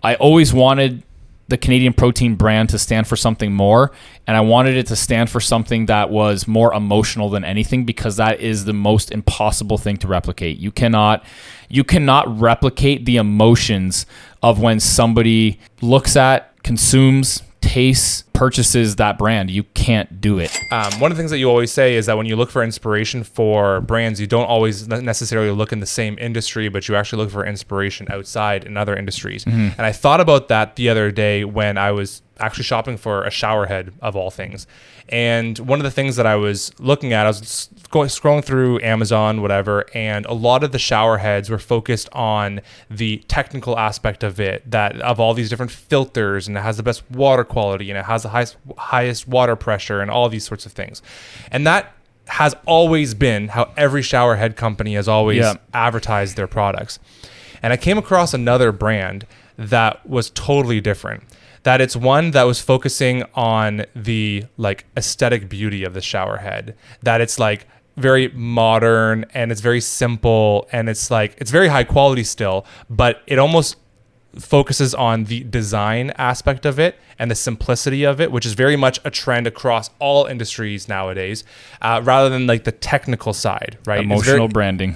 I always wanted the Canadian Protein brand to stand for something more, and I wanted it to stand for something that was more emotional than anything, because that is the most impossible thing to replicate. You cannot replicate the emotions of when somebody looks at, consumes, tastes, purchases that brand. You can't do it. One of the things that you always say is that when you look for inspiration for brands, you don't always necessarily look in the same industry, but you actually look for inspiration outside in other industries. And I thought about that the other day when I was actually shopping for a shower head of all things. And one of the things that I was looking at, I was scrolling through Amazon, whatever, and a lot of the shower heads were focused on the technical aspect of it, that of all these different filters, and it has the best water quality, and it has the highest water pressure, and all these sorts of things. And that has always been how every shower head company has always advertised their products. And I came across another brand that was totally different. That it's one that was focusing on the like aesthetic beauty of the shower head. That it's like very modern and it's very simple and it's like it's very high quality still, but it almost focuses on the design aspect of it and the simplicity of it, which is very much a trend across all industries nowadays, rather than like the technical side, right? Emotional branding.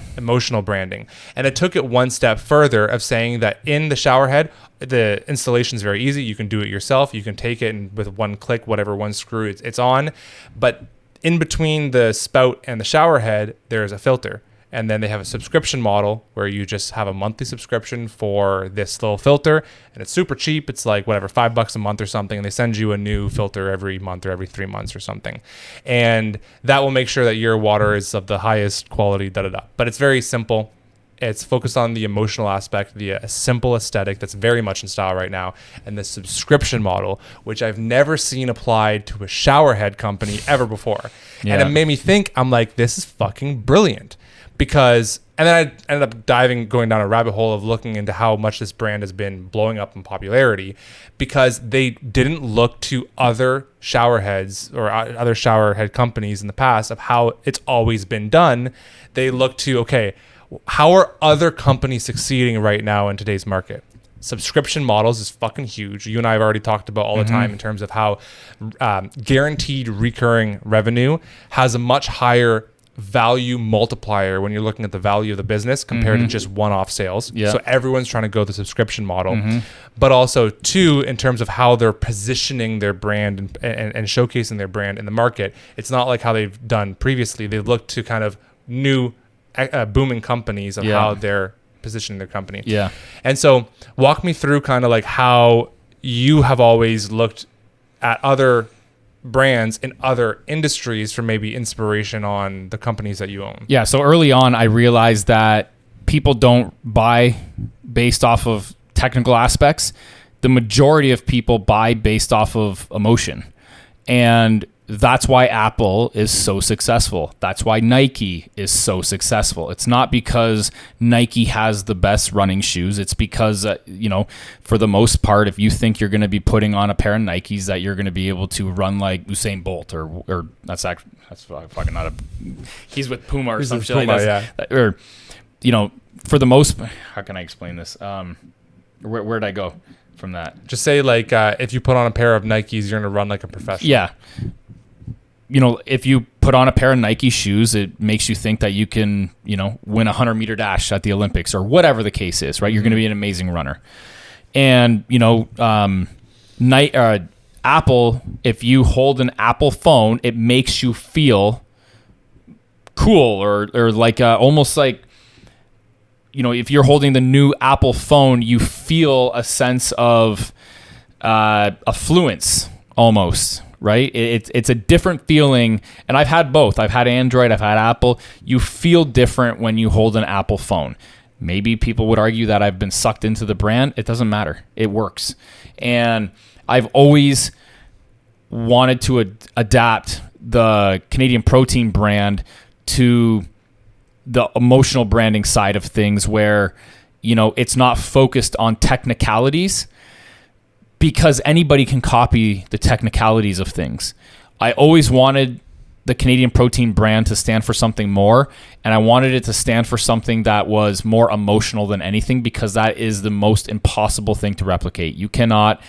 And it took it one step further of saying that in the shower head, the installation is very easy. You can do it yourself. You can take it and with one click, whatever one screw it's on. But in between the spout and the shower head, there's a filter. And then they have a subscription model where you just have a monthly subscription for this little filter, and it's super cheap. It's like whatever, $5 a month or something. And they send you a new filter every month or every 3 months or something. And that will make sure that your water is of the highest quality, But it's very simple. It's focused on the emotional aspect, the simple aesthetic that's very much in style right now, and the subscription model, which I've never seen applied to a shower head company ever before. Yeah. And it made me think, I'm like, this is fucking brilliant. Because, and then I ended up going down a rabbit hole of looking into how much this brand has been blowing up in popularity, because they didn't look to other shower heads or other shower head companies in the past of how it's always been done. They looked to, okay, how are other companies succeeding right now in today's market? Subscription models is fucking huge. You and I have already talked about all the time in terms of how guaranteed recurring revenue has a much higher value multiplier when you're looking at the value of the business compared to just one-off sales. Yeah. So everyone's trying to go the subscription model, but also two, in terms of how they're positioning their brand and showcasing their brand in the market. It's not like how they've done previously. They've looked to kind of new booming companies of how they're positioning their company. Yeah. And so walk me through kind of like how you have always looked at other brands in other industries for maybe inspiration on the companies that you own. Yeah. So early on, I realized that people don't buy based off of technical aspects. The majority of people buy based off of emotion. And that's why Apple is so successful. That's why Nike is so successful. It's not because Nike has the best running shoes. It's because, for the most part, if you think you're going to be putting on a pair of Nikes that you're going to be able to run like Usain Bolt or that's fucking not a, he's with Puma or some shit like that. Or, for the most, how can I explain this? Where'd I go from that? Just say like, if you put on a pair of Nikes, you're going to run like a professional. Yeah. If you put on a pair of Nike shoes, it makes you think that you can, win a 100-meter dash at the Olympics or whatever the case is, right? You're going to be an amazing runner. And, Apple, if you hold an Apple phone, it makes you feel cool or like almost like, if you're holding the new Apple phone, you feel a sense of affluence almost. Right? It's a different feeling. And I've had both. I've had Android, I've had Apple. You feel different when you hold an Apple phone. Maybe people would argue that I've been sucked into the brand. It doesn't matter. It works. And I've always wanted to adapt the Canadian Protein brand to the emotional branding side of things where, it's not focused on technicalities, because anybody can copy the technicalities of things. I always wanted the Canadian Protein brand to stand for something more, and I wanted it to stand for something that was more emotional than anything, because that is the most impossible thing to replicate. You cannot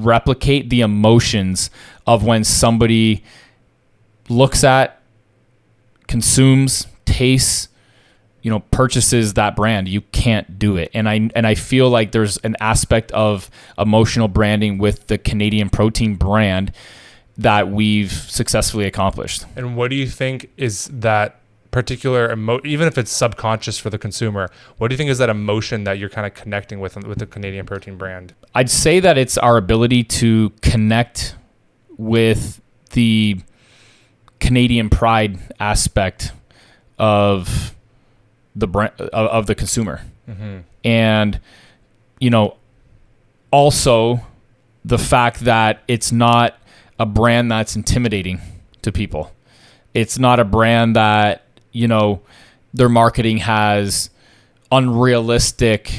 replicate the emotions of when somebody looks at, consumes, tastes, purchases that brand. You can't do it. And I feel like there's an aspect of emotional branding with the Canadian Protein brand that we've successfully accomplished. And what do you think is that particular even if it's subconscious for the consumer, what do you think is that emotion that you're kind of connecting with the Canadian Protein brand? I'd say that it's our ability to connect with the Canadian pride aspect of the brand, of the consumer. Mm-hmm. And also the fact that it's not a brand that's intimidating to people. It's not a brand that, their marketing has unrealistic,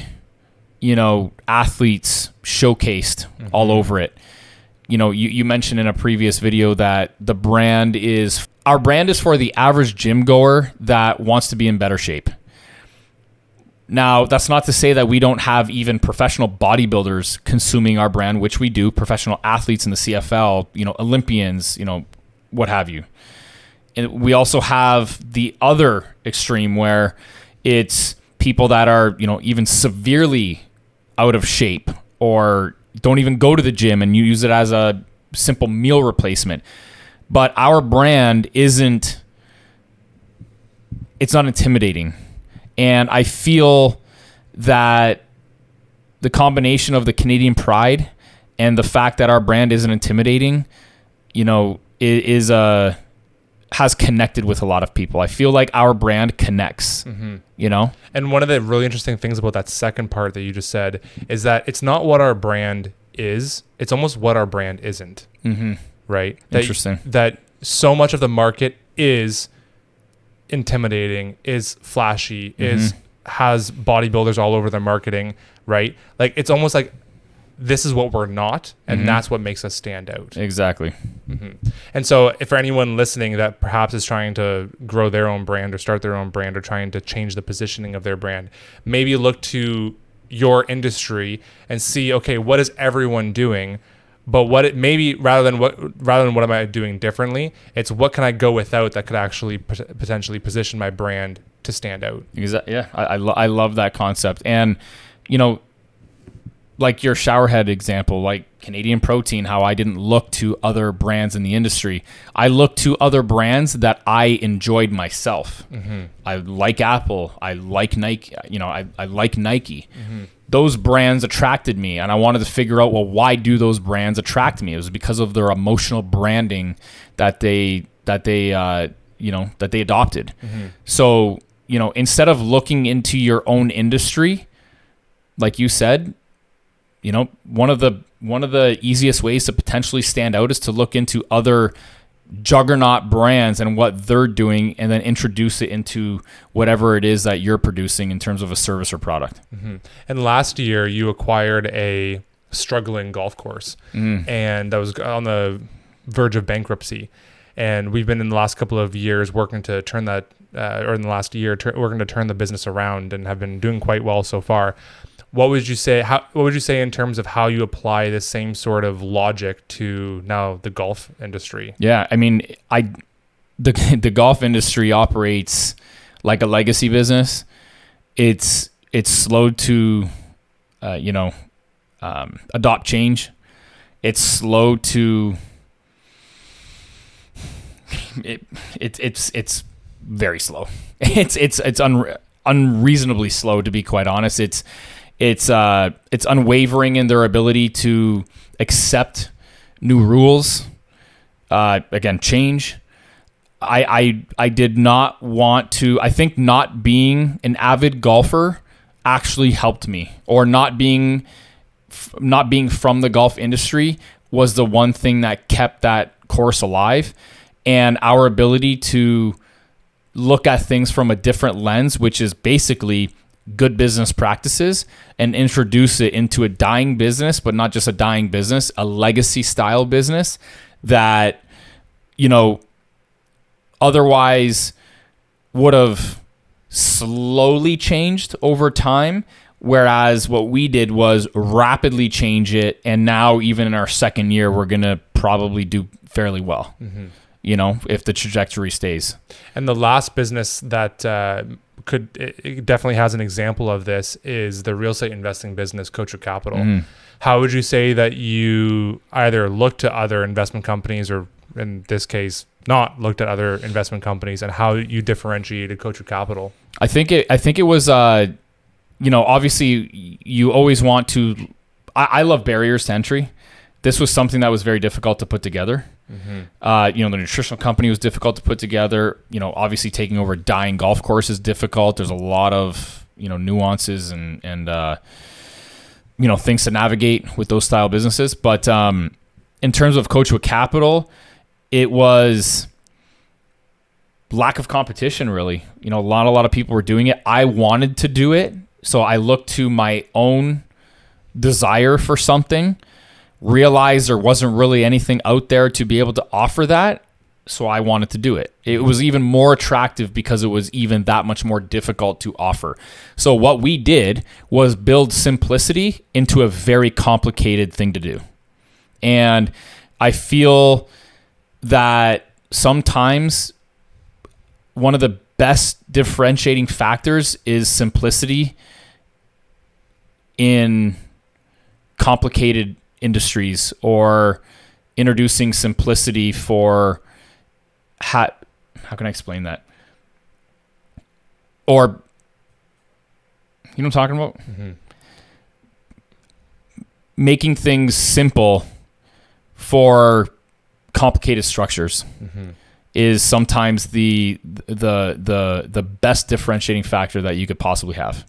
athletes showcased all over it. You mentioned in a previous video that our brand is for the average gym goer that wants to be in better shape. Now, that's not to say that we don't have even professional bodybuilders consuming our brand, which we do, professional athletes in the CFL, Olympians, what have you. And we also have the other extreme where it's people that are, even severely out of shape or don't even go to the gym and you use it as a simple meal replacement. But our brand it's not intimidating. And I feel that the combination of the Canadian pride and the fact that our brand isn't intimidating, has connected with a lot of people. I feel like our brand connects, And one of the really interesting things about that second part that you just said is that it's not what our brand is, it's almost what our brand isn't. Mm-hmm. Right? Interesting. That so much of the market is intimidating, is flashy, has bodybuilders all over their marketing, right? Like it's almost like this is what we're not, and that's what makes us stand out. Exactly. Mm-hmm. And so if for anyone listening that perhaps is trying to grow their own brand or start their own brand or trying to change the positioning of their brand, maybe look to your industry and see, okay, what is everyone doing? But rather than what am I doing differently, it's what can I go without that could actually potentially position my brand to stand out. Exactly. Yeah, I love that concept. And like your showerhead example, like Canadian Protein, how I didn't look to other brands in the industry. I looked to other brands that I enjoyed myself. Mm-hmm. I like Apple. I like Nike. I like Nike. Mm-hmm. Those brands attracted me, and I wanted to figure out, well, why do those brands attract me? It was because of their emotional branding that they adopted. Mm-hmm. So, instead of looking into your own industry, like you said, one of the easiest ways to potentially stand out is to look into other juggernaut brands and what they're doing, and then introduce it into whatever it is that you're producing in terms of a service or product. Mm-hmm. And last year you acquired a struggling golf course, and that was on the verge of bankruptcy. And we've been in the last couple of years working to turn that, or in the last year, working to turn the business around, and have been doing quite well so far. What would you say? What would you say in terms of how you apply the same sort of logic to now the golf industry? Yeah, I mean, the golf industry operates like a legacy business. It's slow to, adopt change. It's slow to. It's very slow. It's unreasonably slow, to be quite honest. It's unwavering in their ability to accept new rules. Again, change. I did not want to. I think not being an avid golfer actually helped me, or not being from the golf industry was the one thing that kept that course alive. And our ability to look at things from a different lens, which is basically good business practices, and introduce it into a dying business, but not just a dying business, a legacy style business that, otherwise would have slowly changed over time. Whereas what we did was rapidly change it. And now even in our second year, we're going to probably do fairly well, if the trajectory stays. And the last business that it definitely has an example of this is the real estate investing business, Coachwood Capital. How would you say that you either looked to other investment companies, or in this case, not looked at other investment companies, and how you differentiated Coachwood Capital? I think it was, obviously you always want to, I love barriers to entry. This was something that was very difficult to put together. The nutritional company was difficult to put together. Obviously taking over a dying golf course is difficult. There's a lot of, nuances and things to navigate with those style businesses. But in terms of Coachwood Capital, it was lack of competition, really. A lot of people were doing it. I wanted to do it. So I looked to my own desire for something, realized there wasn't really anything out there to be able to offer that. So I wanted to do it. It was even more attractive because it was even that much more difficult to offer. So what we did was build simplicity into a very complicated thing to do. And I feel that sometimes one of the best differentiating factors is simplicity in complicated industries, or introducing simplicity for how can I explain that? Or, you know what I'm talking about? Making things simple for complicated structures is sometimes the best differentiating factor that you could possibly have.